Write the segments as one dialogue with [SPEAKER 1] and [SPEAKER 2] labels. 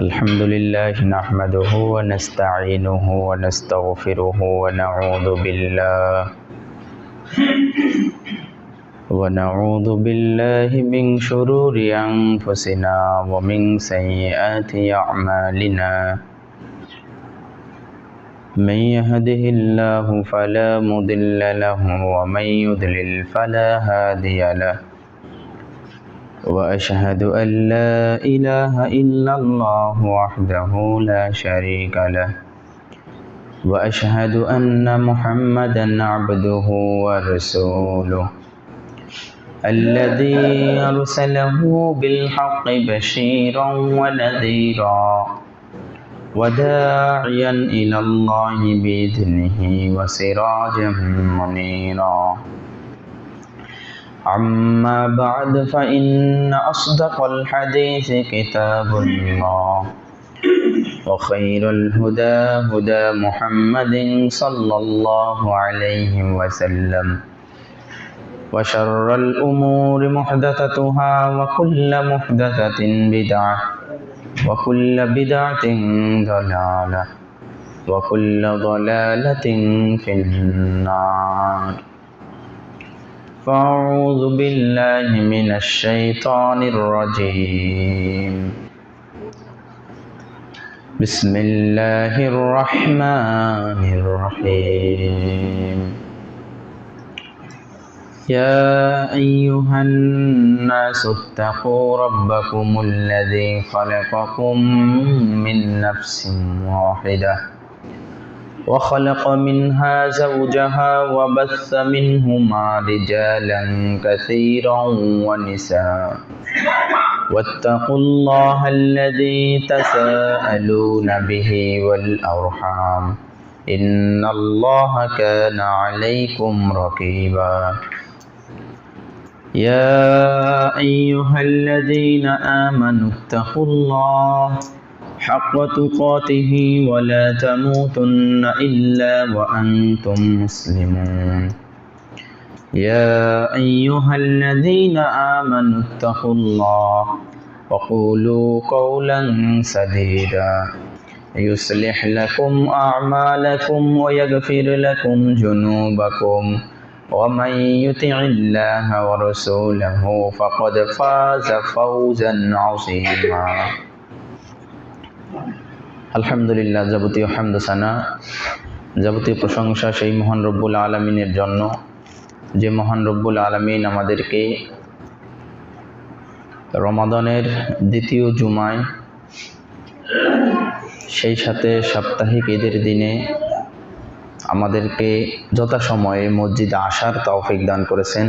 [SPEAKER 1] الحمد لله نحمده ونستعينه ونستغفره ونعوذ بالله من شرور أنفسنا ومن سيئات أعمالنا من يهده الله فلا مضل له ومن يضلل فلا هادي له وأشهد أن لا إله إلا الله وحده لا شريك له وأشهد أن محمدا عبده ورسوله الذي أرسله بالحق بشيرا ونذيرا وداعيا إلى الله بإذنه وسراجا منيرا أما بعد فإن أصدق الحديث كتاب الله وخير الهدى هدى محمد صلى الله عليه وسلم وشر الأمور محدثتها وكل محدثة بدعة وكل بدعة ضلالة وكل ضلالة في النار فأعوذ بالله من الشيطان الرجيم بسم الله الرحمن الرحيم يا أيها الناس اتقوا ربكم الذي خلقكم من نفس واحدة وخلق منها زوجها وبث منهما رجالا كثيرا ونساء واتقوا الله الذي تساءلون به والأرحام إن الله كان عليكم رقيبا يا أيها الذين آمنوا اتقوا الله حق تقاته ولا تموتن إلا وأنتم مسلمون يا أيها الذين آمنوا اتقوا الله وقولوا قولا سديدا يصلح لكم أعمالكم ويغفر لكم ذنوبكم ومن يطع الله ورسوله فقد فاز فوزا عظيما আলহামদুলিল্লাহ, যাবতীয় হামদ সানা, যাবতীয় প্রশংসা সেই মহান রব্বুল আলামিনের জন্য, যে মহান রব্বুল আলামিন আমাদেরকে রমাদানের দ্বিতীয় জুমায়, সেই সাথে সাপ্তাহিক ঈদের দিনে আমাদেরকে যথাসময়ে মসজিদে আসার তৌফিক দান করেছেন।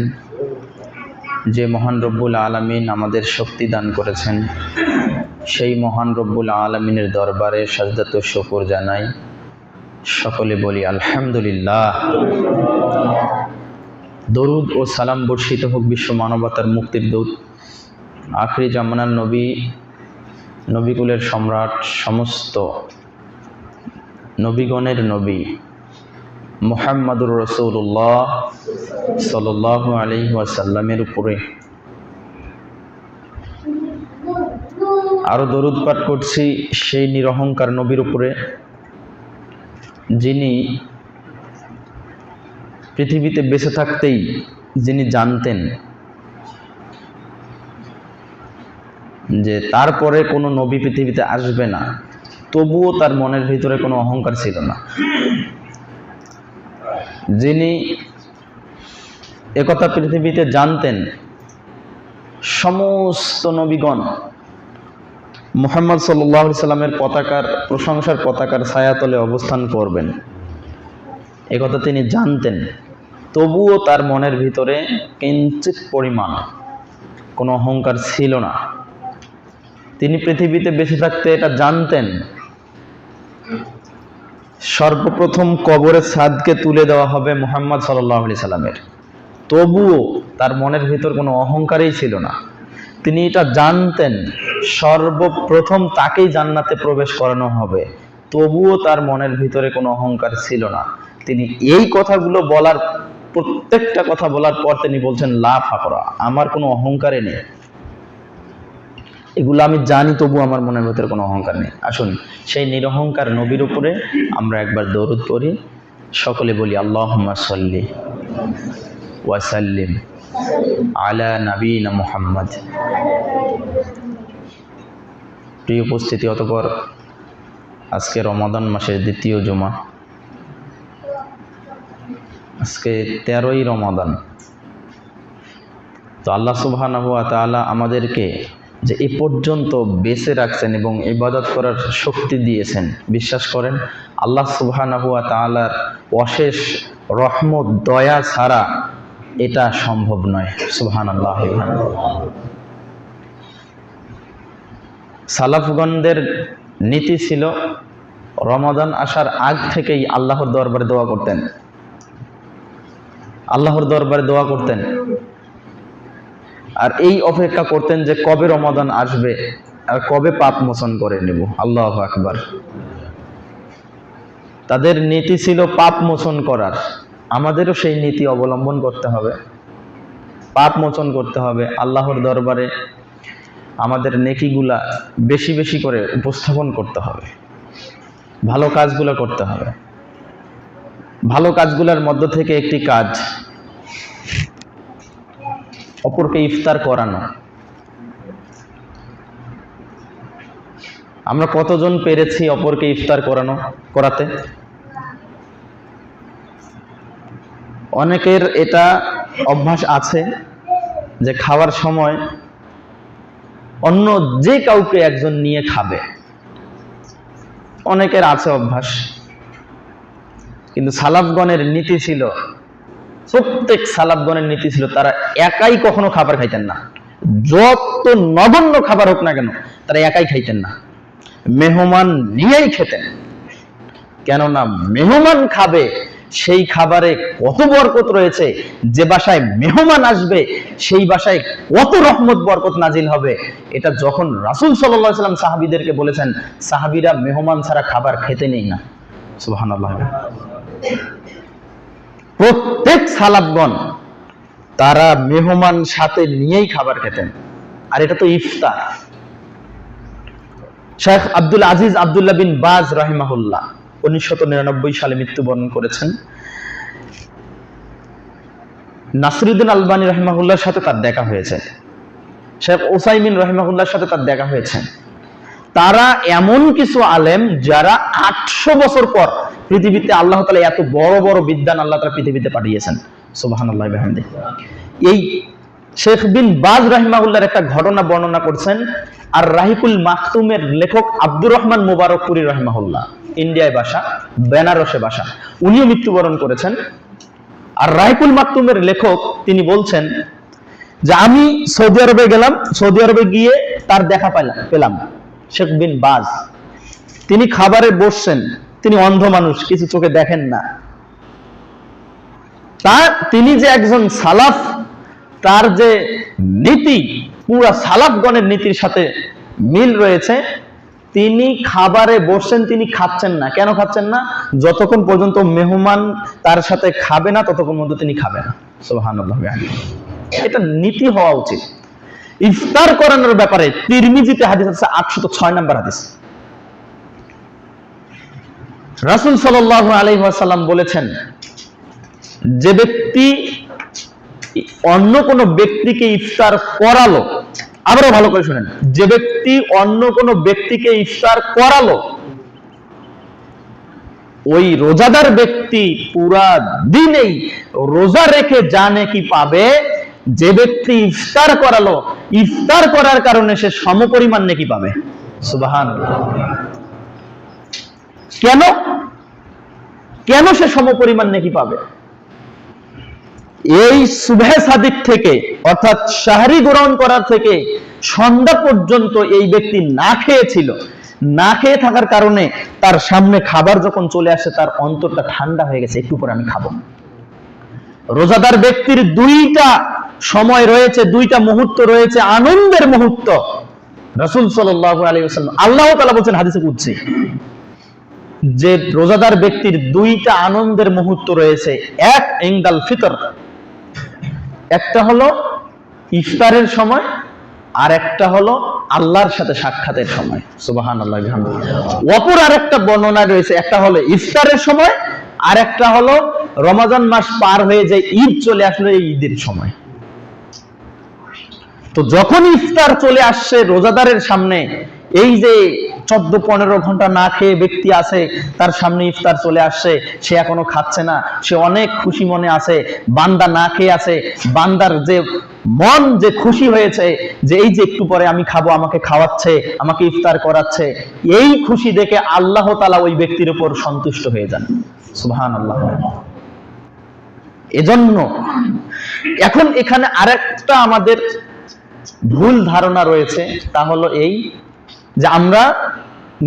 [SPEAKER 1] যে মহান রব্বুল আলামিন আমাদের শক্তি দান করেছেন, সেই মহান রব্বুল আলামিনের দরবারে সাজদাত ও শুকর জানাই। সকলে বলি আলহামদুলিল্লাহ। দরুদ ও সালাম বর্ষিত হোক বিশ্ব মানবতার মুক্তির দূত, আখরি জামানার নবী, নবীকুলের সম্রাট, সমস্ত নবীগণের নবী মুহাম্মাদুর রাসূলুল্লাহ সাল্লাল্লাহু আলাইহি ওয়াসাল্লামের উপরে। আরো দরুদ পাঠ করছি সেই নিরহংকার নবীর উপরে, যিনি পৃথিবীতে বেঁচে থাকতেই যিনি জানতেন যে তারপরে কোনো নবী পৃথিবীতে আসবে না, তবুও তার মনের ভিতরে কোনো অহংকার ছিল না। যিনি একথা পৃথিবীতে জানতেন সমস্ত নবীগণ মুহাম্মদ সাল্লাল্লাহু আলাইহি সাল্লামের পতাকার, প্রশংসার পতাকার ছায়াতলে অবস্থান করবেন, একথা তিনি জানতেন, তবুও তার মনের ভিতরে কিঞ্চিত পরিমাণ কোনো অহংকার ছিল না। তিনি পৃথিবীতে বেঁচে থাকতে এটা জানতেন সর্বপ্রথম কবরের ছাদকে তুলে দেওয়া হবে মুহাম্মদ সাল্লাল্লাহু আলাইহি সাল্লামের, তবুও তার মনের ভিতর কোনো অহংকারই ছিল না। তিনি এটা জানতেন সর্বপ্রথম তাকেই জান্নাতে প্রবেশ করানো হবে, তবুও তার মনের ভিতরে কোনো অহংকার ছিল না। তিনি এই কথাগুলো বলার, প্রত্যেকটা কথা বলার পর তিনি বলছেন লা ফাকরা, আমার কোনো অহংকারে নেই। এগুলো আমি জানি, তবু আমার মনের ভিতরে কোনো অহংকার নেই। আসুন সেই নিরহংকার নবীর উপরে আমরা একবার দরুদ পড়ি, সকলে বলি আল্লাহুম্মা সাল্লি ওয়া সাল্লিম আলা নবিয়িনা মুহাম্মদ। প্রিয় উপস্থিতি, অতঃপর আজকে রমাদান মাসের দ্বিতীয় জুমা, আজকে 13ই রমাদান। তো আল্লাহ সুবহানাহু ওয়া তাআলা আমাদেরকে যে এ পর্যন্ত বেঁচে রাখছেন এবং ইবাদত করার শক্তি দিয়েছেন, বিশ্বাস করেন আল্লাহ সুবহানাহু ওয়া তাআলার অশেষ রহমত দয়া ছাড়া এটা সম্ভব নয়। সুবহানাল্লাহ। সালাফগণদের নীতি ছিল রমাদান আসার আগ থেকেই আল্লাহর দরবারে দোয়া করতেন, আল্লাহর দরবারে দোয়া করতেন, আর এই অপেক্ষা করতেন যে কবে রমাদান আসবে আর কবে পাপ মোচন করে নেব। আল্লাহু আকবার। তাদের নীতি ছিল পাপ মোচন করার। আমাদেরও সেই নীতি অবলম্বন করতে হবে, পাপ মোচন করতে হবে, আল্লাহর দরবারে আমাদের নেকিগুলা বেশি বেশি করে উপস্থাপন করতে হবে, ভালো কাজগুলো করতে হবে। ভালো কাজগুলোর মধ্য থেকে একটি কাজ অপরকে ইফতার করানো। আমরা কতজন পেরেছি অপরকে ইফতার করাতে? অনেকের এটা অভ্যাস আছে যে খাওয়ার সময় অন্য যে কাউকে একজন নিয়ে খাবে, অনেকের আছে অভ্যাস। কিন্তু সালাফগণের নীতি ছিল, প্রত্যেক সালাফগণের নীতি ছিল তারা একাই কখনো খাবার খাইতেন না। যত নগণ্য খাবার হোক না কেন তারা একাই খাইতেন না, মেহমান নিয়েই খেতেন। কেননা মেহমান খাবে, সেই খাবারে কত বরকত রয়েছে, যে বাসায় মেহমান আসবে সেই বাসায় কত রহমত বরকত নাজিল হবে, এটা যখন রাসূল সাল্লাল্লাহু আলাইহি ওয়াসাল্লাম সাহাবীদেরকে বলেছেন, সাহাবীরা মেহমান ছাড়া খাবার খেতে নেই না। সুবহানাল্লাহ। প্রত্যেক সালাফগণ তারা মেহমান সাথে নিয়েই খাবার খেতেন, আর এটা তো ইফতার। শেখ আব্দুল আজিজ আব্দুল্লাহ বিন বাজ রাহিমাহুল্লাহ 1999 সালে মৃত্যুবরণ করেছেন। নাসিরউদ্দিন আলবানী রাহিমাহুল্লাহর সাথে তার দেখা হয়েছে, শেখ উসাইমিন রাহিমাহুল্লাহর সাথে তার দেখা হয়েছে। তারা এমন কিছু আলেম যারা 800 বছর পর পৃথিবীতে আল্লাহ তাআলা এত বড় বড় বিদ্বান আল্লাহ তাআলা পৃথিবীতে পাঠিয়েছেন। সুবহানাল্লাহি ওয়া বিহামদিহি। এই শেখ বিন বাজ রাহিমাহুল্লাহর একটা ঘটনা বর্ণনা করছেন আর রাহিকুল মাকতুমের লেখক আব্দুর রহমান মুবারকপুরি রাহিমাহুল্লাহ, ইন্ডিয়ায় বাসা, বেনারসে বাসা, উনিও মৃত্যুবরণ করেছেন। আর রাহিকুল মাকতুমের লেখক তিনি বলছেন যে আমি সৌদি আরবে গেলাম, সৌদি আরবে গিয়ে তার দেখা পেলাম শেখ বিন বাজ। তিনি খাবারে বসছেন, তিনি অন্ধ মানুষ, কিছু চোখে দেখেন না। তিনি যে একজন সালাফ, তার যে নীতি পুরা সালাফগণের নীতির সাথে মিল রয়েছে। তিনি খাবারে বসছেন, তিনি খাচ্ছেন না। কেন খাচ্ছেন না? যতক্ষণ পর্যন্ত মেহমান তার সাথে খাবে না ততক্ষণ পর্যন্ত তিনি খাবে না। সুবহানাল্লাহ। এটা নীতি হওয়া উচিত। ইফতার করানোর ব্যাপারে তিরমিজিতে হাদিস আছে 806 নম্বর হাদিস। রাসূল সাল্লাল্লাহু আলাইহি ওয়াসাল্লাম বলেছেন, যে ব্যক্তি অন্য কোন ব্যক্তিকে ইফতার করালো, আবারও ভালো করে শুনেন, যে ব্যক্তি অন্য কোন ব্যক্তিকে ইফতার করালো, ওই রোজাদার ব্যক্তি পুরা দিনেই রোজা রেখে যা নেকি পাবে, যে ব্যক্তি ইফতার করালো, ইফতার করার কারণে সে সমপরিমাণ নেকি পাবে। সুবহানাল্লাহ। কেন কেন সে সমপরিমাণ নেকি পাবে? এই সুবহে সাদিক থেকে, অর্থাৎ শাহরি গ্রহণ করার থেকে সন্ধ্যা পর্যন্ত এই ব্যক্তি না খেয়েছিল, না খেয়ে থাকার কারণে তার সামনে খাবার যখন চলে আসে তার অন্তরটা ঠান্ডা হয়ে গেছে, একটু পরে আমি খাবো। রোজাদার ব্যক্তির দুইটা সময় রয়েছে, দুইটা মুহূর্ত রয়েছে, আনন্দের মুহূর্ত। রাসূল সাল্লাল্লাহু আলাইহি ওয়াসাল্লাম, আল্লাহ তাআলা বলেছেন হাদিসে কুদসি, যে রোজাদার ব্যক্তির দুইটা আনন্দের মুহূর্ত রয়েছে। এক ইনদাল ফিতর, একটা হলো ইফতারের সময়, আর একটা হলো আল্লাহর সাথে সাক্ষাতের সময়। সুবহানাল্লাহ। অপর আরেকটা বর্ণনা রয়েছে, একটা হলো ইফতারের সময়, আর একটা হলো রমজান মাস পার হয়ে যায়, ঈদ চলে আসলে এই ঈদের সময়। তো যখন ইফতার চলে আসছে রোজাদারের সামনে, এই যে 14-15 ঘন্টা না খেয়ে ব্যক্তি আছে, তার সামনে ইফতার চলে আসছে, সে এখনো খাচ্ছে না, সে অনেক খুশি মনে আছে, বান্দা না খেয়ে আছে, বান্দার যে মন যে খুশি হয়েছে যে এই যে একটু পরে আমি খাবো, আমাকে খাওয়াচ্ছে, আমাকে ইফতার করাচ্ছে, এই খুশি দেখে আল্লাহ তাআলা ওই ব্যক্তির উপর সন্তুষ্ট হয়ে যান। সুবহানাল্লাহ। এজন্য এখন এখানে আরেকটা আমাদের ভুল ধারণা রয়েছে, তা হলো এই যে আমরা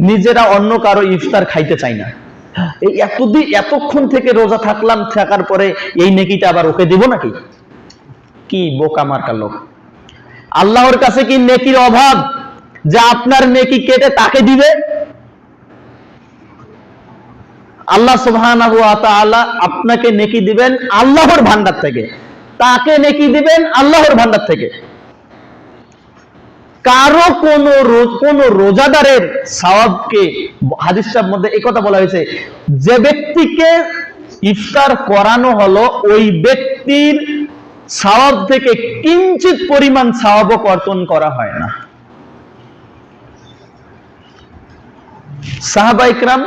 [SPEAKER 1] নিজেরা অন্য কারো ইফতার খাইতে চাই না। এই এতক্ষণ থেকে রোজা থাকলাম, থাকার পরে এই নেকিটা আবার ওকে দিব নাকি? কি বোকা মার্কা লোক! আল্লাহর কাছে কি নেকির অভাব যে আপনার নেকি কেটে তাকে দিবে? আল্লাহ সুবহানাহু ওয়া তাআলা আপনাকে নেকি দিবেন আল্লাহর ভান্ডার থেকে, তাকে নেকি দিবেন আল্লাহর ভান্ডার থেকে। কারো কোন রোজাদারের সওয়াবকে, হাদিসটার মধ্যে এই কথা বলা হয়েছে, যে ব্যক্তিকে ইফতার করানো হলো ওই ব্যক্তির সওয়াব থেকে কিঞ্চিত পরিমাণ সওয়াবও কর্তন করা হয় না। সাহাবায়ে কেরাম,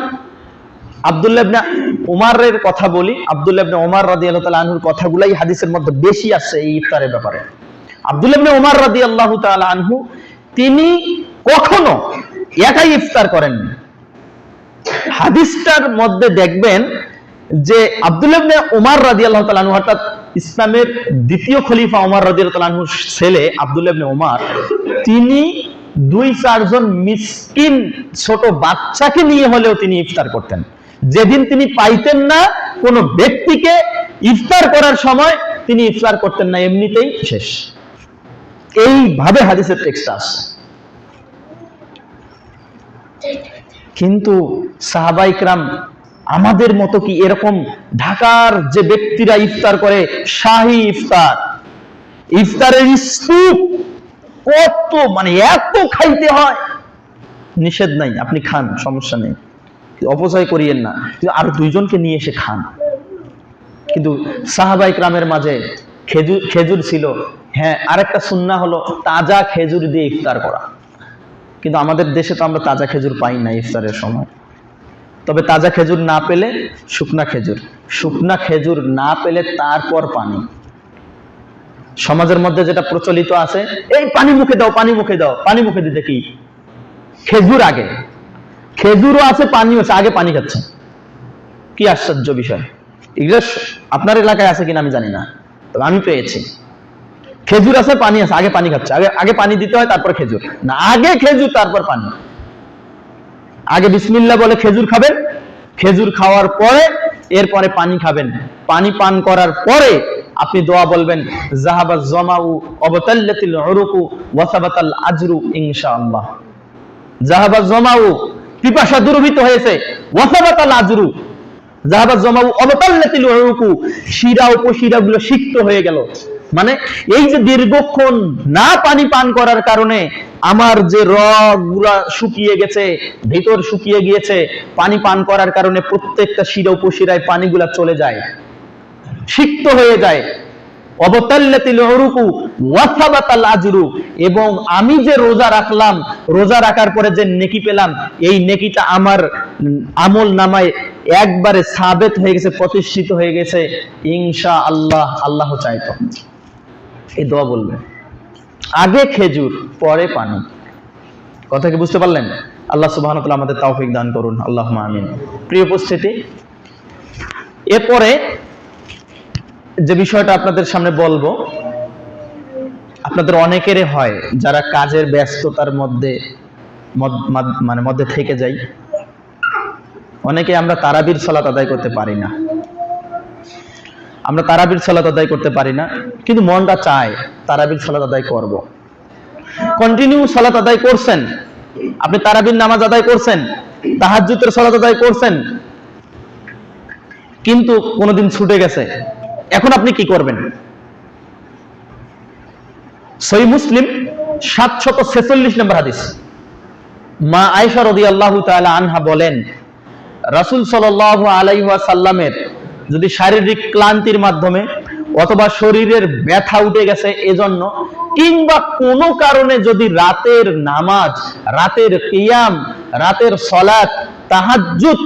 [SPEAKER 1] আব্দুল্লাহ ইবনে উমারের কথা বলি, আব্দুল্লাহ ইবনে উমার রাদিয়াল্লাহু তাআলা আনহুর কথাগুলাই হাদিসের মধ্যে বেশি আসছে এই ইফতারের ব্যাপারে। আব্দুল্লাহ ইবনে উমার রাদিয়াল্লাহু তাআলা আনহু তিনি কখনো একাই ইফতার করেননি। হাদিসটার মধ্যে দেখবেন যে আব্দুল্লাহ ইবনে উমার রাদিয়াল্লাহু তাআলা আনহু, অর্থাৎ ইসলামের দ্বিতীয় খলিফা উমর রাদিয়াল্লাহু তাআলা আনহুর ছেলে আব্দুল্লাহ ইবনে উমার, তিনি 2-4 জন মিসকিন ছোট বাচ্চাকে নিয়ে হলেও তিনি ইফতার করতেন। যেদিন তিনি পাইতেন না কোন ব্যক্তিকে ইফতার করার সময়, তিনি ইফতার করতেন না, এমনিতেই শেষ। এইভাবে হাদিসের টেক্সট আছে। কিন্তু সাহাবায়ে কেরাম আমাদের মতো কি এরকম ঢাকার যে ব্যক্তিরা ইফতার করে, শাহী ইফতার, ইফতারের স্তূপ কত, মানে এত খাইতে হয়, নিষেধ নাই, আপনি খান, সমস্যা নেই, অপচয় করিয়েন না, আর 2 জনকে নিয়ে এসে খান। কিন্তু সাহাবায়ে কেরামের মাঝে খেজুর ছিল। হ্যাঁ, আরেকটা সুন্নাহ হলো তাজা খেজুর দিয়ে ইফতার করা। কিন্তু আমাদের দেশে তো আমরা তাজা খেজুর পাই না ইফতারের সময়। তবে তাজা খেজুর না পেলে শুকনা খেজুর, শুকনা খেজুর না পেলে তারপর পানি। সমাজের মধ্যে যেটা প্রচলিত আছে, এই পানি মুখে দাও, পানি মুখে দাও, পানি মুখে দিতে কি খেজুর আগে, খেজুরও আছে পানিও আছে, আগে পানি খাচ্ছে। কি আশ্চর্য বিষয়! এগুলো আপনার এলাকায় আছে কিনা আমি জানি না, তবে আমি পেয়েছি। খেজুর আছে, পানি আছে, আগে পানি খাচ্ছে। আগে পানি দিতে হয়, তারপর খেজুর না, আগে খেজুর তারপর পানি। আগে বিসমিল্লাহ বলে খেজুর খাবেন, খেজুর খাওয়ার পরে এরপরে পানি খাবেন, পানি পান করার পরে আপনি দোয়া বলবেন, যাহাবাজ জামাউ ওয়াবাতাল্লাতিল উরুকু ওয়া সাবাতাল আজরু ইনশাআল্লাহ। যাহাবাজ জামাউ, পিপাসা দূরীভূত হয়েছে, ওয়া সাবাতাল আজরু, যাহাবাজ জামাউ ওয়াবাতাল্লাতিল উরুকু, শিরা উপশিরাগুলো সিক্ত হয়ে গেল। মানে এই যে দীর্ঘক্ষণ না পানি পান করার কারণে আমার যে রগগুলা শুকিয়ে গেছে, ভিতর শুকিয়ে গিয়েছে, পানি পান করার কারণে প্রত্যেকটা শিরা উপশিরায় পানিগুলা চলে যায়, সিক্ত হয়ে যায়। অবতাল্লাতিল উরুকু ওয়া সাবাতাল আজরু, এবং আমি যে রোজা রাখলাম, রোজা রাখার পরে যে নেকি পেলাম, এই নেকিটা আমার আমল নামায় একবারে সাবেত হয়ে গেছে, প্রতিষ্ঠিত হয়ে গেছে ইনশাআল্লাহ। আল্লাহ চাইতো এই দোয়া বলবে, আগে খেজুর পরে পানি। কথা কি বুঝতে পারলেন? আল্লাহ সুবহানাহু ওয়া তাআলা আমাদের তৌফিক দান করুন, আল্লাহুম্মা আমিন। প্রিয় উপস্থিতি, এরপরে যে বিষয়টা আপনাদের সামনে বলবো, আপনাদের অনেকেরই হয় যারা কাজের ব্যস্ততার মধ্যে থেকে যাই, অনেকে আমরা তারাবির সালাত আদায় করতে পারি না। আমরা তারাবির সালাত আদায় করতে পারি না, কিন্তু মনটা চায় তারাবির সালাত আদায় করব। কন্টিনিউ সালাত আদায় করছেন, আপনি তারাবির নামাজ আদায় করছেন, তাহাজ্জুদের সালাত আদায় করছেন, কিন্তু কোনোদিন ছুটে গেছে, এখন আপনি কি করবেন? সহিহ মুসলিম 746 নম্বর হাদিস। মা আয়েশা রাদিয়াল্লাহু তাআলা আনহা বলেন, রাসূল সাল্লাল্লাহু আলাইহি ওয়াসাল্লামের যদি শারীরিক ক্লান্তির মাধ্যমে অথবা শরীরের ব্যথা উঠে গেছে এজন্য, কিংবা কোনো কারণে যদি রাতের নামাজ, রাতের কিয়াম, রাতের সালাত, তাহাজ্জুদ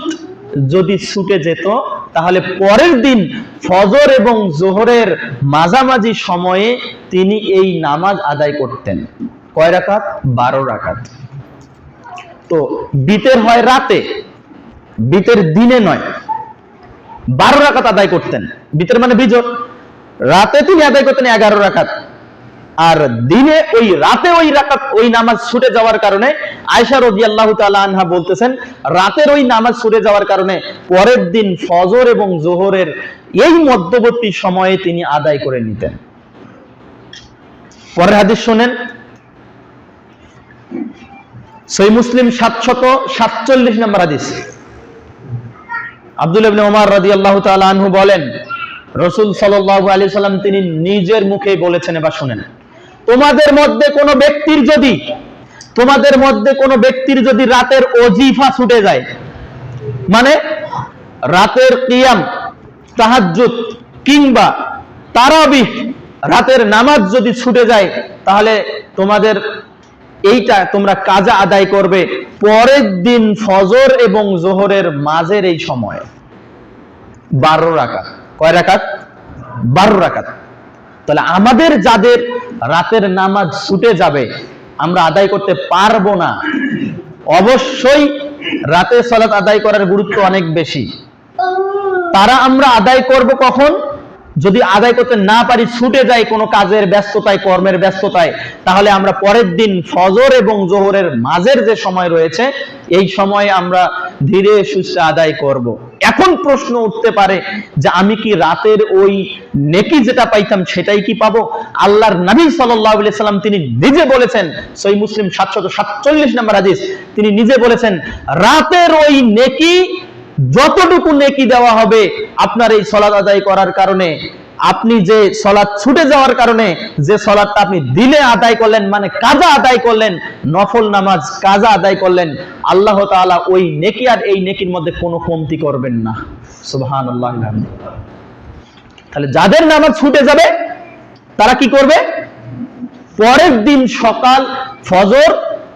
[SPEAKER 1] যদি ছুটে যেত, তাহলে পরের দিন ফজর এবং যোহরের মাঝামাঝি সময়ে তিনি এই নামাজ আদায় করতেন। কয় রাকাত? 12 রাকাত। তো বিতের হয় রাতে, বিতের দিনে নয়। 12 রাকাত আদায় করতেন। বিতের মানে বিজোড়, রাতে তিনি আদায় করতেন 11 রাকাত। আর দিনে ওই রাতে ওই নামাজ ছুটে যাওয়ার কারণে আয়েশা রাদিয়াল্লাহু তাআলা আনহা বলতেছেন, রাতের ওই নামাজ ছুটে যাওয়ার কারণে পরের দিন ফজর এবং যোহরের এই মধ্যবর্তী সময়ে তিনি আদায় করে নিতেন। পরের হাদিস শুনেন, সহিহ মুসলিম 747 নম্বর হাদিস। আব্দুল্লাহ ইবনে ওমর রাদিয়াল্লাহু তাআলা আনহু বলেন, রাসূল সাল্লাল্লাহু আলাইহি সাল্লাম তিনি নিজের মুখেই বলেছেন, এবার শুনেন, তোমাদের মধ্যে কোনো ব্যক্তির যদি রাতের ওজিফা ছুটে যায়, মানে রাতের কিয়াম, তাহাজ্জুদ কিংবা তারাবিহ, রাতের নামাজ যদি ছুটে যায়, তাহলে তোমাদের এইটা তোমরা কাজা আদায় করবে পরের দিন ফজর এবং যোহরের মাঝের এই সময়। 12 রাকাত। কয় রাকাত? 12 রাকাত। তাহলে আমাদের যাদের রাতের নামাজ ছুটে যাবে, আমরা আদায় করতে পারবো না, অবশ্যই রাতের সালাত আদায় করার গুরুত্ব অনেক বেশি। তারা আমরা আদায় করব কখন? যদি আদায় করতে না পারি, ছুটে যায় কোনো কাজের ব্যস্ততায়, কর্মের ব্যস্ততায়, তাহলে আমরা পরের দিন ফজর এবং যোহরের মাঝের যে সময় রয়েছে, এই সময়ে আমরা ধীরে সুস্থে আদায় করব। এখন প্রশ্ন উঠতে পারে যে আমি কি রাতের ওই নেকি যেটা পাইতাম সেটাই কি পাবো? আল্লাহর নবী সাল্লাল্লাহু আলাইহি সাল্লাম তিনি নিজে বলেছেন, সহিহ মুসলিম 747 নম্বর হাদিস, তিনি নিজে বলেছেন, রাতের ওই নেকি, যতটুকু নেকি দেওয়া হবে আপনার এই সালাত আদায় করার কারণে, আপনি যে সালাত ছুটে যাওয়ার কারণে যে সালাতটা আপনি দিনে আদায় করলেন, মানে কাজা আদায় করলেন, নফল নামাজ কাজা আদায় করলেন, আল্লাহ তাআলা ওই নেকি আর এই নেকির মধ্যে কোনো কমতি করবেন না। সুবহানাল্লাহ। তাহলে যাদের নামাজ ছুটে যাবে তারা কি করবে? পরের দিন সকাল ফজর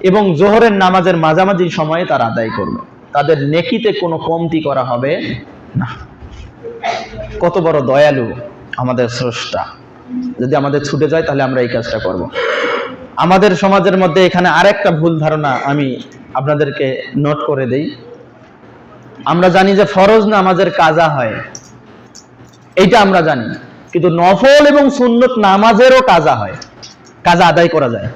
[SPEAKER 1] এবং যোহরের নামাজের মাঝামাঝি সময়ে তারা আদায় করবে, তাদের নেকিতে কোনো কমতি করা হবে না। কত বড় দয়ালু আমাদের স্রষ্টা! যদি আমাদের ছুটে যায় তাহলে আমরা এই কাজটা করব। আমাদের সমাজের মধ্যে এখানে আরেকটা ভুল ধারণা আমি আপনাদেরকে নোট করে দেই। আমরা জানি যে ফরজ নামাজের কাজা হয়, এইটা আমরা জানি, কিন্তু নফল এবং সুন্নত নামাজেরও কাজা হয়, কাজা আদায় করা যায়।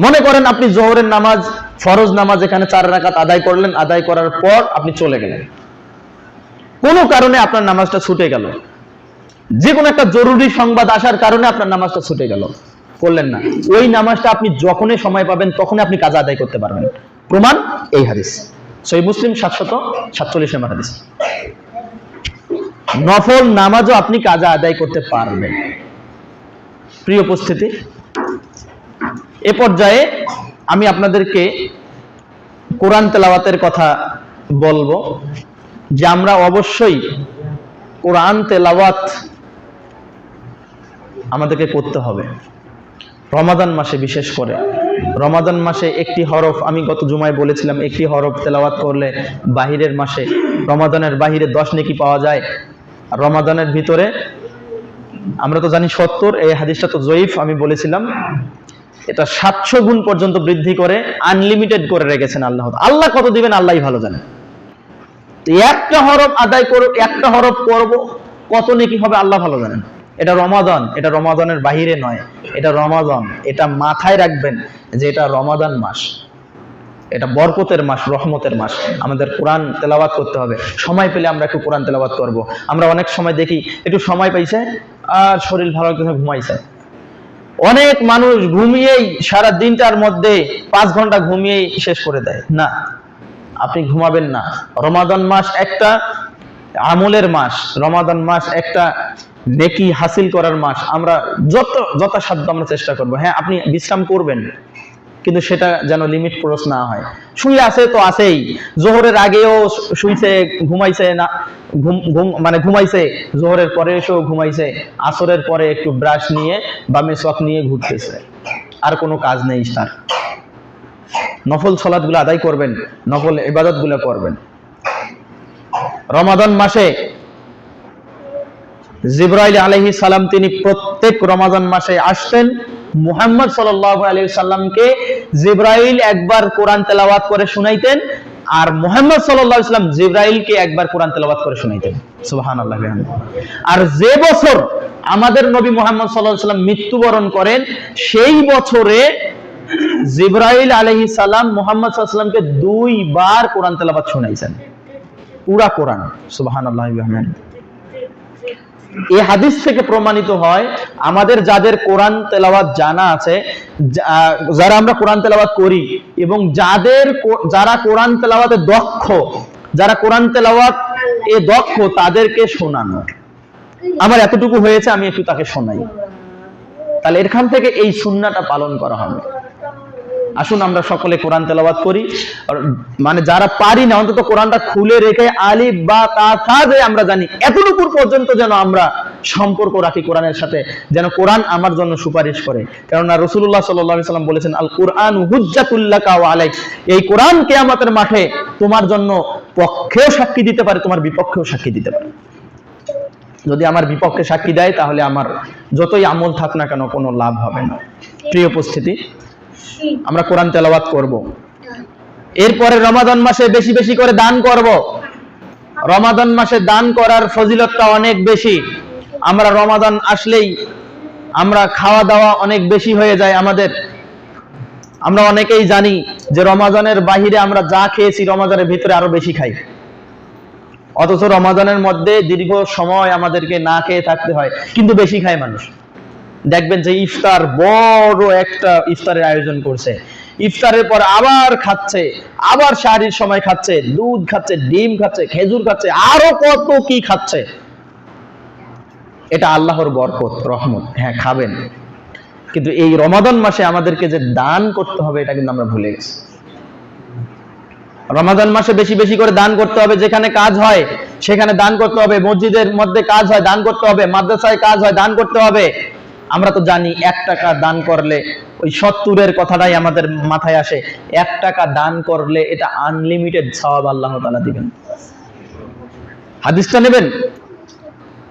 [SPEAKER 1] মনে করেন আপনি যোহরের নামাজ, ফরজ নামাজ এখানে 4 রাকাত আদায় করলেন, আদায় করার পর আপনি চলে গেলেন, কোনো কারণে আপনার নামাজটা ছুটে গেল, যে কোনো একটা জরুরি সংবাদ আসার কারণে আপনার নামাজটা ছুটে গেল, করলেন না, ওই নামাজটা আপনি যখনই সময় পাবেন তখনই আপনি কাজা আদায় করতে পারবেন। প্রমাণ এই হাদিস, সহিহ মুসলিম 747 নম্বর হাদিস। নফল নামাজও আপনি কাজা আদায় করতে পারবেন। প্রিয় উপস্থিতি, এ পর্যায়ে আমি আপনাদেরকে কোরআন তেলাওয়াতের কথা বলবো, যে আমরা অবশ্যই কোরআন তেলাওয়াত আমাদেরকে করতে হবে। রমাদান মাসে বিশেষ করে, রমাদান মাসে একটি হরফ, আমি গত জুমায় বলেছিলাম, একটি হরফ তেলাওয়াত করলে বাহিরের মাসে, রমাদানের বাহিরে 10 নেকি পাওয়া যায়, আর রমাদানের ভিতরে আমরা তো জানি 70, এই হাদিসটা তো জয়ীফ, আমি বলেছিলাম এটা 700 গুণ পর্যন্ত বৃদ্ধি করে আনলিমিটেড করে রেখেছেন আল্লাহ। আল্লাহ কত দিবেন আল্লাহই ভালো জানেন। একটা হরফ আদায় করব, একটা হরফ করব, কত নেকি হবে আল্লাহ ভালো জানেন। এটা রমাদান, এটা রমাদানের বাহিরে নয়, এটা রমাদান। এটা মাথায় রাখবেন যে এটা রমাদান মাস, এটা বরকতের মাস, রহমতের মাস। আমাদের কোরআন তেলাওয়াত করতে হবে। সময় পেলে আমরা একটু কোরআন তেলাওয়াত করব। আমরা অনেক সময় দেখি একটু সময় পাইছে আর শরীর ভালো লাগতেছে, ঘুমাইছে। অনেক মানুষ ঘুমিয়েই সারা দিনটার মধ্যে 5 ঘন্টা ঘুমিয়েই শেষ করে দেয়। না, আপনি ঘুমাবেন না। রমাদান মাস একটা আমলের মাস, রমাদান মাস একটা নেকি হাসিল করার মাস, আমরা যথাসাধ্য আমরা চেষ্টা করব। হ্যাঁ, আপনি বিশ্রাম করবেন, কিন্তু সেটা যেন লিমিট ক্রস না হয়। শুয়ে আছে তো আছেই, জোহরের আগেও শুইছে, ঘুমাইছে না, ঘুমাইছে, জোহরের পরে এসেও ঘুমাইছে, আসরের পরে একটু ব্রাশ নিয়ে বা মেসওয়াক নিয়ে ঘুরতেছে, আর কোনো কাজ নেই তার। নফল সালাতগুলো আদায় করবেন, নফল ইবাদতগুলো করবেন। রমাদান মাসে জিবরাইল আলাইহিস সালাম তিনি প্রত্যেক রমাদান মাসে আসতেন। মুহাম্মদ সাল্লাল্লাহু আলাইহি সাল্লামকে জিবরাইল একবার কোরআন তেলাওয়াত করে শুনাইতেন, আর মুহাম্মদ সাল্লাল্লাহু আলাইহি সাল্লাম জিবরাইলকে একবার কোরআন তেলাওয়াত করে শুনাইতেন। সুবহানাল্লাহ। আর যে বছর আমাদের নবী মুহাম্মদ সাল্লাল্লাহু আলাইহি সাল্লাম মৃত্যুবরণ করেন, সেই বছরে জিবরাইল আলাইহিস সালাম মুহাম্মদ সাল্লাল্লাহু আলাইহি সাল্লামকে 2 বার কোরআন তেলাওয়াত শুনাইছেন, পুরা কোরআন। সুবহানাল্লাহ। এই হাদিস থেকে প্রমাণিত হয়, আমাদের যাদের কোরআন তেলাওয়াত জানা আছে, যারা আমরা কোরআন তেলাওয়াত করি, এবং যারা কোরআন তেলাওয়াতে দক্ষ, যারা কোরআন তেলাওয়াত দক্ষ, তাদেরকে শোনানো। আমার এতটুকু হয়েছে, আমি একটু তাকে শোনাই, তাহলে এখান থেকে এই সুন্নাহটা পালন করা হবে। আসুন আমরা সকলে কোরআন তেলাওয়াত করি, মানে যারা পারি না অন্তত কোরআনটা খুলে রেখে আলিফ বা তা থা যে আমরা জানি, এতটুকু পর্যন্ত যেন আমরা সম্পর্ক রাখি কোরআনের সাথে, যেন কোরআন আমার জন্য সুপারিশ করে। কেননা রাসূলুল্লাহ সাল্লাল্লাহু আলাইহি সাল্লাম বলেছেন, আল কুরআনু হুজ্জাতুল লাকা ওয়া আলাইক, এই কোরআন কিয়ামতের মাঠে তোমার জন্য পক্ষেও সাক্ষী দিতে পারে, তোমার বিপক্ষেও সাক্ষী দিতে পারে। যদি আমার বিপক্ষে সাক্ষী দেয়, তাহলে আমার যতই আমল থাক না কেন কোনো লাভ হবে না। প্রিয় উপস্থিতি, আমরা কোরআন তেলাওয়াত করব। এরপরে রমাদান মাসে বেশি বেশি করে দান করব। রমাদান মাসে দান করার ফজিলতটা অনেক বেশি। আমরা রমাদান আসলেই আমরা খাওয়া দাওয়া অনেক বেশি হয়ে যায় আমাদের। আমরা অনেকেই জানি যে রমাদানের বাহিরে আমরা যা খেয়েছি রমাদানের ভিতরে আরো বেশি খাই, অথচ রমাদানের মধ্যে দীর্ঘ সময় আমাদেরকে না খেয়ে থাকতে হয়, কিন্তু বেশি খায় মানুষ। দেখবেন যে ইফতার, বড় একটা ইফতারের আয়োজন করছে, ইফতারের পর আবার খাচ্ছে, আবার সাহারির সময় খাচ্ছে, দুধ খাচ্ছে, ডিম খাচ্ছে, খেজুর খাচ্ছে, আরো কত কি খাচ্ছে। এটা আল্লাহর বরকত, রহমত। হ্যাঁ, খাবেন, কিন্তু এই রমাদান মাসে আমাদেরকে যে দান করতে হবে, এটা কিন্তু আমরা ভুলে গেছি। রমাদান মাসে বেশি বেশি করে দান করতে হবে। যেখানে কাজ হয় সেখানে দান করতে হবে, মসজিদের মধ্যে কাজ হয় দান করতে হবে, মাদ্রাসায় কাজ হয় দান করতে হবে। আমরা তো জানি 1 টাকা দান করলে, ওই 70-এর কথাটাই আমাদের মাথায় আসে, 1 টাকা দান করলে এটা আনলিমিটেড সওয়াব আল্লাহ তাআলা দিবেন। হাদিসটা নেবেন,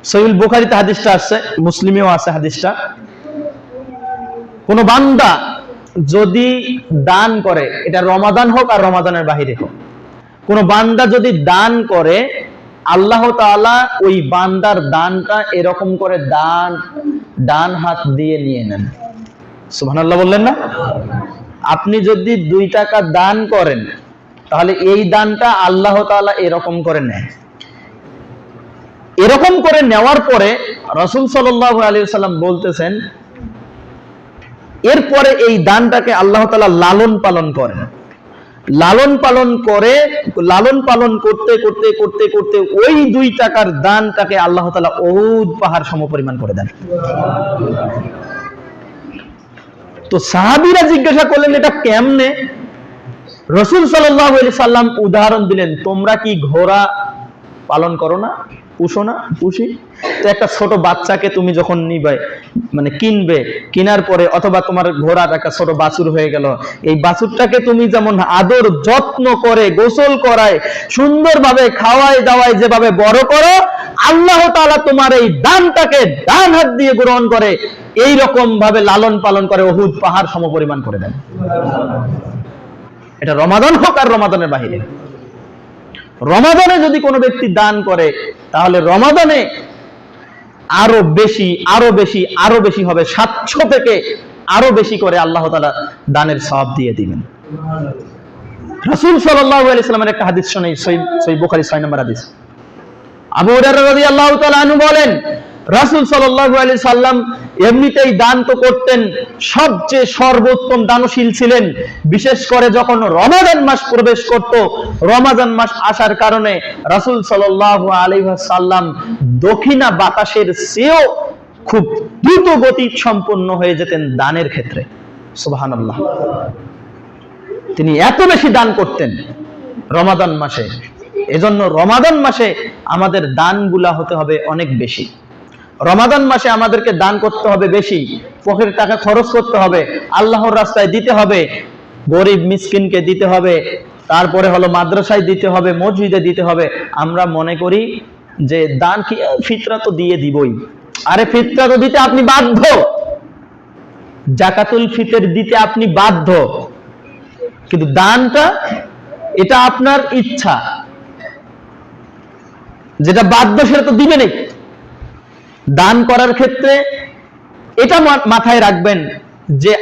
[SPEAKER 1] সহিহ বুখারীতে হাদিসটা আছে, মুসলিমেও আছে হাদিসটা। কোন বান্দা যদি দান করে, এটা রমাদান হোক আর রমাদানের বাহিরে হোক, কোন বান্দা যদি দান করে, আল্লাহ তাআলা ওই বান্দার দানটা এরকম করে ডান হাত দিয়ে নিয়ে নেন। সুবহানাল্লাহ বললেন না? আপনি যদি 2 টাকা দান করেন, তাহলে এই দানটা আল্লাহ তাআলা এরকম করে নেয়। এরকম করে নেওয়ার পরে রাসূল সাল্লাল্লাহু আলাইহি ওয়াসাল্লাম বলতেছেন, এরপরে এই দানটাকে আল্লাহ তাআলা লালন পালন করেন। লালন পালন করতে করতে করতে করতে ওই 2 টাকার দানটাকে আল্লাহ তাআলা উহুদ পাহাড় সমপরিমাণ করে দেন। তো সাহাবীরা জিজ্ঞাসা করলেন, এটা কেমনে? রাসূল সাল্লাল্লাহু আলাইহি সাল্লাম উদাহরণ দিলেন, তোমরা কি ঘোড়া পালন করো না, পুষো না? পুষি। তো একটা ছোট বাচ্চাকে তুমি যখন নিবে, মানে কিনবে, কেনার পরে অথবা তোমার ঘোড়ার একটা ছোট বাছুর হয়ে গেল, এই বাছুরটাকে তুমি যেমন আদর যত্ন করে গোসল করায়, সুন্দরভাবে খাওয়াই দাওয়াই যেভাবে বড় করো, আল্লাহ তাআলা তোমার এই দানটাকে ডান হাত দিয়ে গ্রহণ করে এই রকম ভাবে লালন পালন করে উহুদ পাহাড় সমপরিমাণ করে দেন। এটা রমাদান হোক আর রমাদানের বাহিরে। রমাদানে যদি কোনো ব্যক্তি দান করে, তাহলে রমাদানে আরো বেশি আরো বেশি আরো বেশি হবে, 700 থেকে আরো বেশি করে আল্লাহ তাআলা দানের সওয়াব দিয়ে দিবেন। রাসূল সাল্লাল্লাহু আলাইহি ওয়াসাল্লামের একটা হাদিস শুনেই, সহিহ বুখারী 6 নম্বর হাদিস। আবু হুরায়রা রাদিয়াল্লাহু তাআলা আনহু বলেন, রাসূল সাল্লাল্লাহু আলাইহি সাল্লাম এমনিতেই দান তো করতেন, সবচেয়ে সর্বোত্তম দানশীল ছিলেন। বিশেষ করে যখন রমাদান মাস প্রবেশ করত, রমাদান মাস আসার কারণে রাসূল সাল্লাল্লাহু আলাইহি সাল্লাম দক্ষিণা বাতাসের চেয়েও খুব দ্রুত গতি সম্পন্ন হয়ে যেতেন দানের ক্ষেত্রে। সুবহানাল্লাহ। তিনি এত বেশি দান করতেন রমাদান মাসে। এজন্য রমাদান মাসে আমাদের দানগুলা হতে হবে অনেক বেশি। রমাদান মাসে আমাদেরকে দান করতে হবে বেশি, পকেটের টাকা খরচ করতে হবে, আল্লাহর রাস্তায় দিতে হবে, গরিব মিসকিনকে দিতে হবে, তারপরে হলো মাদ্রাসায় দিতে হবে, মসজিদে দিতে হবে। আমরা মনে করি যে দান কি, ফিতরা তো দিয়ে দিবই। আরে ফিতরা তো দিতে আপনি বাধ্য, জাকাতুল ফিতর দিতে আপনি বাধ্য, কিন্তু দানটা এটা আপনার ইচ্ছা, যেটা বাধ্য সেটা তো দিবেনই। দান করার ক্ষেত্রে এটা মাথায় রাখবেন যে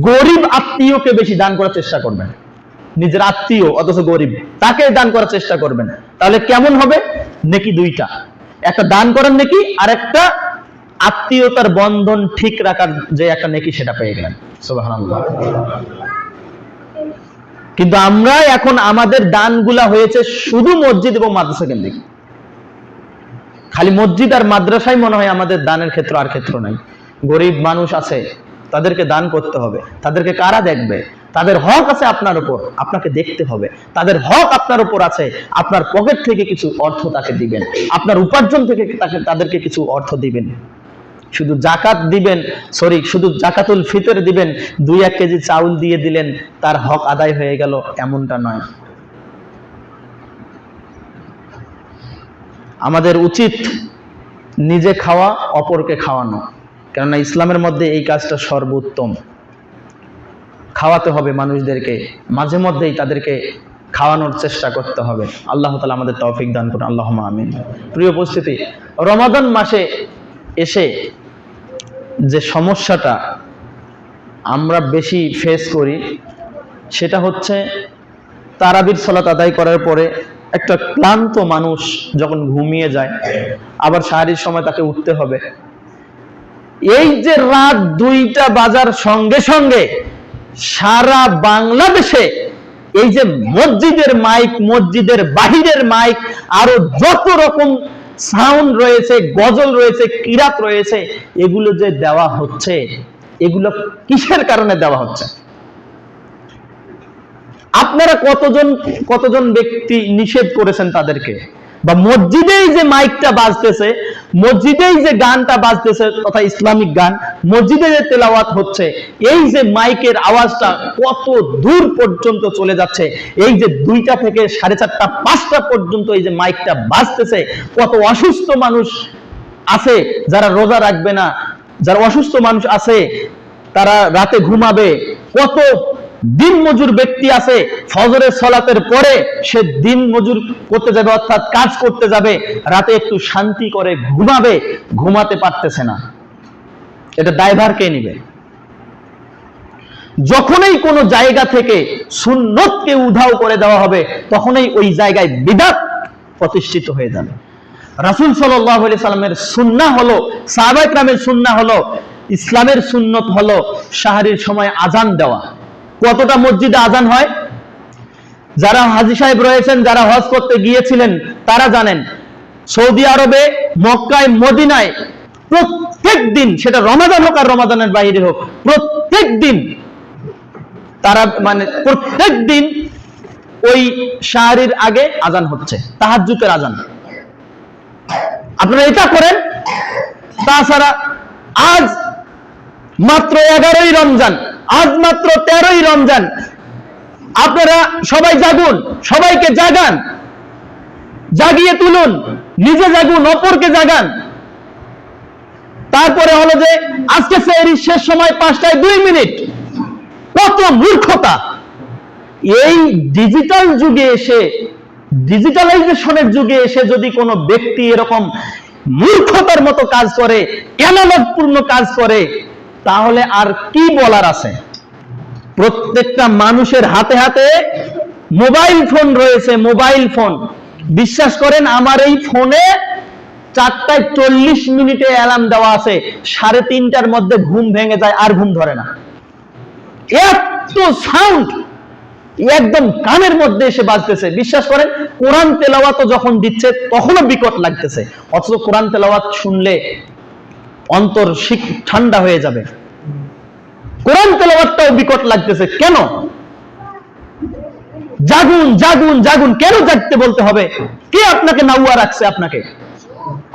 [SPEAKER 1] গরিব আত্মীয়কে বেশি দান করার চেষ্টা করবেন। নিজের আত্মীয় অথচ গরিব, তাকে দান করার চেষ্টা করবেন। তাহলে কেমন হবে? নেকি দুইটা, একটা দান করার নেকি আর একটা আত্মীয়তার বন্ধন ঠিক রাখার যে একটা নেকি, সেটা পেয়ে গেলেন। সুবহানাল্লাহ। কিন্তু আমরা এখন আমাদের দানগুলা হয়েছে শুধু মসজিদ এবং মাদ্রাসা কেন্দ্রিক। খালি মসজিদ আর মাদ্রাসায় মনে হয় আমাদের দানের ক্ষেত্র, আর ক্ষেত্র নাই। গরিব মানুষ আছে, তাদেরকে দান করতে হবে। তাদেরকে কারা দেখবে? তাদের হক আছে আপনার উপর, আপনাকে দেখতে হবে। তাদের হক আপনার উপর আছে, আপনার পকেট থেকে কিছু অর্থ তাকে দিবেন, আপনার উপার্জন থেকে তাদেরকে কিছু অর্থ দিবেন। শুধু জাকাত দিবেন, শুধু জাকাতুল ফিতর দিবেন, 2-1 কেজি চাউল দিয়ে দিলেন, তার হক আদায় হয়ে গেল, এমনটা নয়। আমাদের উচিত নিজে খাওয়া, অপরকে খাওয়ানো, কেননা ইসলামের মধ্যে এই কাজটা সর্বোত্তম। খাওয়াতে হবে মানুষদেরকে, মাঝে মধ্যেই তাদেরকে খাওয়ানোর চেষ্টা করতে হবে। আল্লাহ তাআলা আমাদের তৌফিক দান করুন, আল্লাহুম্মা আমিন। প্রিয় উপস্থিতি, রমাদান মাসে এসে যে সমস্যাটা আমরা বেশি ফেস করি সেটা হচ্ছে তারাবির সালাত আদায় করার পরে একটা ক্লান্ত মানুষ যখন ঘুমিয়ে যায়, আবার সাহারির সময় তাকে উঠতে হবে। এই যে রাত 2টা বাজার সঙ্গে সঙ্গে সারা বাংলাদেশে এই যে মসজিদের মাইক, মসজিদের বাহিরের মাইক, আরো যত রকম সাউন্ড রয়েছে, গজল রয়েছে, কিরাত রয়েছে, এগুলো যে দেওয়া হচ্ছে, এগুলো কিসের কারণে দেওয়া হচ্ছে? আপনারা কতজন ব্যক্তি নিষেধ করেছেন তাদেরকে? বা মসজিদেই যে মাইকটা বাজতেছে, মসজিদেই যে গানটা বাজতেছে তথা ইসলামিক গান, মসজিদে যে তেলাওয়াত হচ্ছে, এই যে মাইকের আওয়াজটা কত দূর পর্যন্ত চলে যাচ্ছে, এই যে 2টা থেকে 4:30, 5টা পর্যন্ত এই যে মাইকটা বাজতেছে, কত অসুস্থ মানুষ আছে যারা রোজা রাখবে না, যারা অসুস্থ মানুষ আছে তারা রাতে ঘুমাবে, কত দিন মজুর ব্যক্তি আছে ফজরের সালাতের পরে সে দিন মজুর করতে যাবে, অর্থাৎ কাজ করতে যাবে, রাতে একটু শান্তি করে ঘুমাবে, ঘুমাতে পারতেছে না। এটা দায়ভার কে নিবে? যখনই কোনো জায়গা থেকে সুন্নতকে উধাও করে দেওয়া হবে, তখনই ওই জায়গায় বিদআত প্রতিষ্ঠিত হয়ে যাবে। রাসূল সাল্লাল্লাহু আলাইহি সাল্লামের সুন্নাহ হলো, সাহাবায়ে কেরামের সুন্নাহ হলো, ইসলামের সুন্নত হলো সাহারির সময় আজান দেওয়া। কতটা মসজিদে আজান হয়? যারা হাজী সাহেব রয়েছেন, যারা হজ করতে গিয়েছিলেন, তারা জানেন সৌদি আরবে, মক্কায়, মদিনায় প্রত্যেক দিন, সেটা রমাদান হোক আর রমাদানের বাইরে হোক, প্রত্যেক দিন তারা প্রত্যেক দিন ওই সাহারির আগে আজান হচ্ছে, তাহাজ্জুদের আজান। আপনারা এটা করেন। তাছাড়া আজ মাত্র 11ই রমজান, আজ মাত্র 13ই রমজান, আপনারা সবাই জাগুন, সবাইকে জাগান, জাগিয়ে তুলুন, নিজে জাগুন, অপরকে জাগান। তারপরে হলো যে আজকে সেহরির শেষ সময় 5টায় 2 মিনিট। কত মূর্খতা! এই ডিজিটাল যুগে এসে, ডিজিটালাইজেশনের যুগে এসে যদি কোনো ব্যক্তি এরকম মূর্খতার মতো কাজ করে, এনালগপূর্ণ কাজ করে, তাহলে আর কি বলার আছে? প্রত্যেকটা মানুষের হাতে হাতে মোবাইল ফোন রয়েছে, মোবাইল ফোন। বিশ্বাস করেন, আমার এই ফোনে 4:40 অ্যালার্ম দেওয়া আছে, 3:30টার মধ্যে ঘুম ভেঙে যায়, আর ঘুম ধরে না। এত সাউন্ড, একদম কানের মধ্যে এসে বাজতেছে। বিশ্বাস করেন, কোরআন তেলাওয়াত যখন দিচ্ছে তখনও বিকট লাগতেছে, অথচ কোরআন তেলাওয়াত শুনলে অন্তর ঠান্ডা হয়ে যাবে। কোরআন তেলাওয়াতটাও বিকট লাগতেছে কেন? জাগুন জাগুন জাগুন, কেন জাগতে বলতে হবে? কে আপনাকে নাউয়া রাখছে?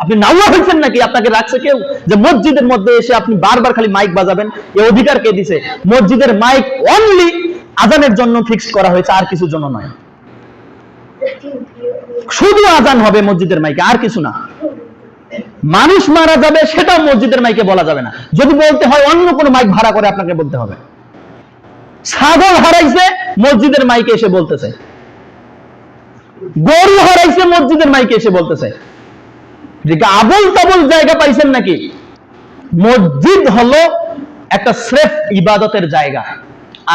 [SPEAKER 1] আপনি নাউয়া হয়েছেন নাকি? আপনাকে রাখছে কেউ যে মসজিদের মধ্যে এসে আপনি বারবার খালি মাইক বাজাবেন? এই অধিকার কে দিছে? মসজিদের মাইক অনলি আজানের জন্য ফিক্স করা হয়েছে, আর কিছুর জন্য নয়। শুধু আজান হবে মসজিদের মাইকে, আর কিছু না। মানুষ মারা যাবে সেটাও মসজিদের মাইকে বলা যাবে না, যদি বলতে হয় অন্য কোনো মাইক ভাড়া করে আপনাকে বলতে হবে। ছাগল হারাইছে মসজিদের মাইকে এসে বলতেছে, গরু হারাইছে মসজিদের মাইকে এসে বলতেছে। আবল তাবল জায়গা পাইছেন নাকি? মসজিদ হলো একটা স্রেফ ইবাদতের জায়গা,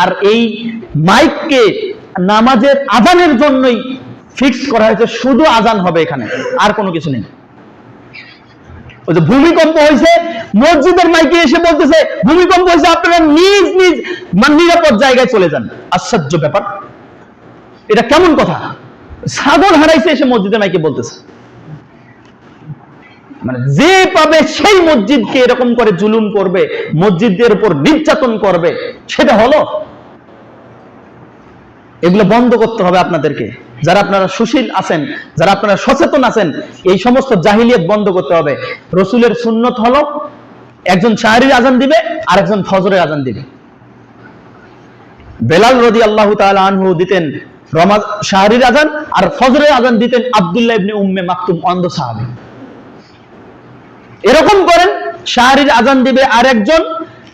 [SPEAKER 1] আর এই মাইককে নামাজের আজানের জন্যই ফিক্স করা হয়েছে, শুধু আজান হবে এখানে, আর কোনো কিছু নেই। ওই যে ভূমিকম্প হয়েছে মসজিদের মাইকে এসে বলতেছে ভূমিকম্প হয়েছে, আপনারা নিজ নিজ নিরাপদ জায়গায় চলে যান। আশ্চর্য ব্যাপার, এটা কেমন কথা? ছাগল হারাইছে এসে মসজিদের মাইকে বলতেছে। মানে যে পাবে সেই মসজিদকে এরকম করে জুলুম করবে, মসজিদের উপর নির্যাতন করবে, সেটা হলো। এগুলো বন্ধ করতে হবে আপনাদেরকে। যারা আপনারা সুশীল আছেন, যারা আপনারা সচেতন আছেন, এই সমস্ত জাহিলিয়াত বন্ধ করতে হবে। রসুলের সুন্নত হলো একজন শাহরির আজান দিবে আর একজন ফজরের আজান দিবে। বেলাল রাদিয়াল্লাহু তাআলা আনহু দিতেন শাহরির আজান, আর ফজরের আজান দিতেন আব্দুল্লাহ ইবনে উম্মে মাকতুম, অন্ধ সাহাবী। এরকম করেন, শাহরির আজান দিবে আর একজন,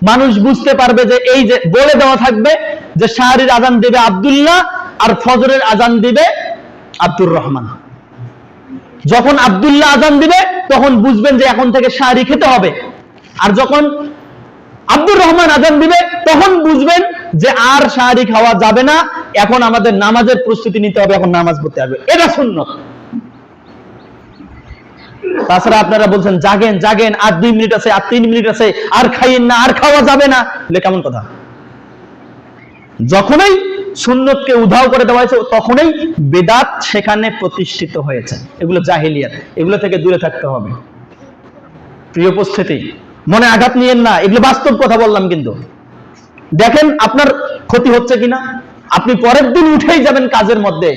[SPEAKER 1] মানুষ বুঝতে পারবে যে এই যে বলে দেওয়া থাকবে যে শাহরির আজান দিবে আব্দুল্লাহ আর ফজরের আজান দিবে আব্দুর রহমান। যখন আব্দুল্লাহ আজান দিবে তখন বুঝবেন যে এখন থেকে শাহরি খেতে হবে, আর যখন আব্দুর রহমান আজান দিবে তখন বুঝবেন যে আর শাহরি খাওয়া যাবে না, এখন আমাদের নামাজের প্রস্তুতি নিতে হবে, এখন নামাজ পড়তে হবে। এটা সুন্নত। তাছাড়া আপনারা বলছেন জাগেন জাগেন, আর 2 মিনিট আছে, আর 3 মিনিট আছে, আর খাইয়েন না, আর খাওয়া যাবে না, বলে কেমন কথা? যখনই সুন্নতকে উধাও করে দেওয়া হয়েছে তখনই বিদআত সেখানে প্রতিষ্ঠিত হয়েছে। এগুলো জাহিলিয়াত, এগুলো থেকে দূরে থাকতে হবে। প্রিয় উপস্থিতি, মনে আঘাত নিয়েন না, এগুলো বাস্তব কথা বললাম। কিন্তু দেখেন আপনার ক্ষতি হচ্ছে কিনা। আপনি পরের দিন উঠেই যাবেন কাজের মধ্যে,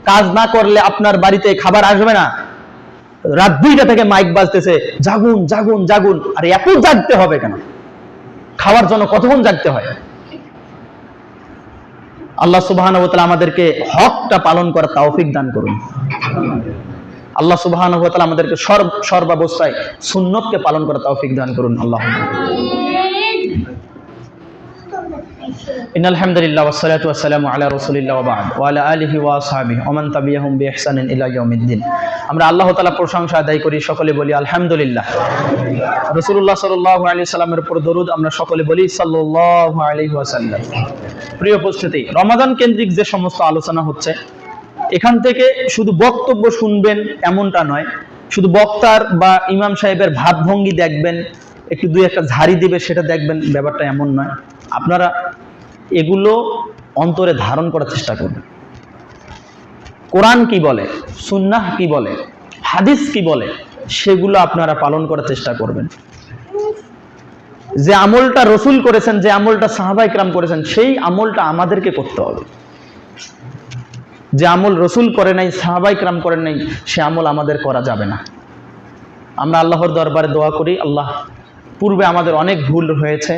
[SPEAKER 1] কাজ না করলে আপনার বাড়িতে খাবার আসবে না। রাত 2টা থেকে মাইক বাজতেছে, জাগুন জাগুন জাগুন। আর এত জাগতে হবে কেন? খাওয়ার জন্য কতক্ষণ জাগতে হয়? আল্লাহ সুবহানাহু ওয়া তাআলা আমাদেরকে হকটা পালন করার তৌফিক দান করুন। আল্লাহ সুবহানাহু ওয়া তাআলা আমাদেরকে সর্বাবস্থায় সুন্নতকে পালন করার তৌফিক দান করুন। আল্লাহুম্মা ইন্নাল হামদুলিল্লাহ ওয়াসসালাতু ওয়াসসালামু আলা রাসূলিল্লাহ ওয়া বা'দ ওয়া আলা আলিহি ওয়া আসহাবিহি ওয়া মান তাবিআহুম বিইহসানিন ইলা ইয়াউমিদ্দিন। আমরা আল্লাহ তাআলার প্রশংসা আদায় করি, সকলে বলি আলহামদুলিল্লাহ। রাসূলুল্লাহ সাল্লাল্লাহু আলাইহি সাল্লামের উপর দরুদ আমরা সকলে বলি সাল্লাল্লাহু আলাইহি ওয়াসাল্লাম। প্রিয় উপস্থিতি, রমাদান কেন্দ্রিক যে সমস্ত আলোচনা হচ্ছে, এখান থেকে শুধু বক্তব্য শুনবেন এমনটা নয়, শুধু বক্তার বা ইমাম সাহেবের ভাবভঙ্গি দেখবেন, একটু 2-1টা ঝাড়ি দিবে সেটা দেখবেন, ব্যাপারটা এমন নয়। আপনারা এগুলো অন্তরে ধারণ করার চেষ্টা করবেন। কোরআন কি বলে, সুন্নাহ কি বলে, হাদিস কি বলে, সেগুলো আপনারা পালন করার চেষ্টা করবেন। যে আমলটা রসুল করেছেন, যে আমলটা সাহাবায়ে কেরাম করেছেন, সেই আমলটা আমাদেরকে করতে হবে। যে আমল রসুল করে নাই, সাহাবায়ে কেরাম করেন নাই, সে আমল আমাদের করা যাবে না। আমরা আল্লাহর দরবারে দোয়া করি, আল্লাহ, পূর্বে আমাদের অনেক ভুল হয়েছে,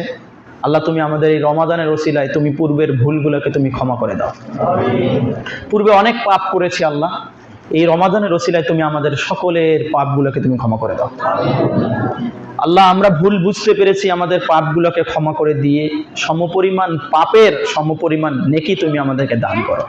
[SPEAKER 1] আল্লাহ তুমি আমাদের এই রমাদানের ওসিলায় তুমি পূর্বের ভুলগুলোকে তুমি ক্ষমা করে দাও। পূর্বে অনেক পাপ করেছি আল্লাহ, এই রমাদানের ওসিলায় তুমি আমাদের সকলের পাপগুলোকে তুমি ক্ষমা করে দাও। আল্লাহ, আমরা ভুল বুঝতে পেরেছি, আমাদের পাপগুলোকে ক্ষমা করে দিয়ে সমপরিমাণ পাপের সমপরিমাণ নেকি তুমি আমাদেরকে দান করো।